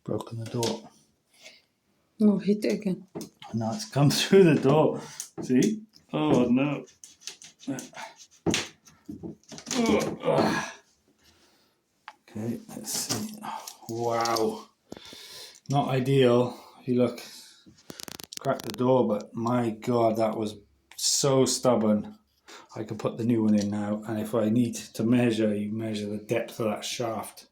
broken the door. Oh, hit it again. Now it's come through the door. See? Oh no. Okay, let's see. Wow. Not ideal. If you look, cracked the door, but my God, that was so stubborn. I can put the new one in now, and if I need to measure, you measure the depth of that shaft.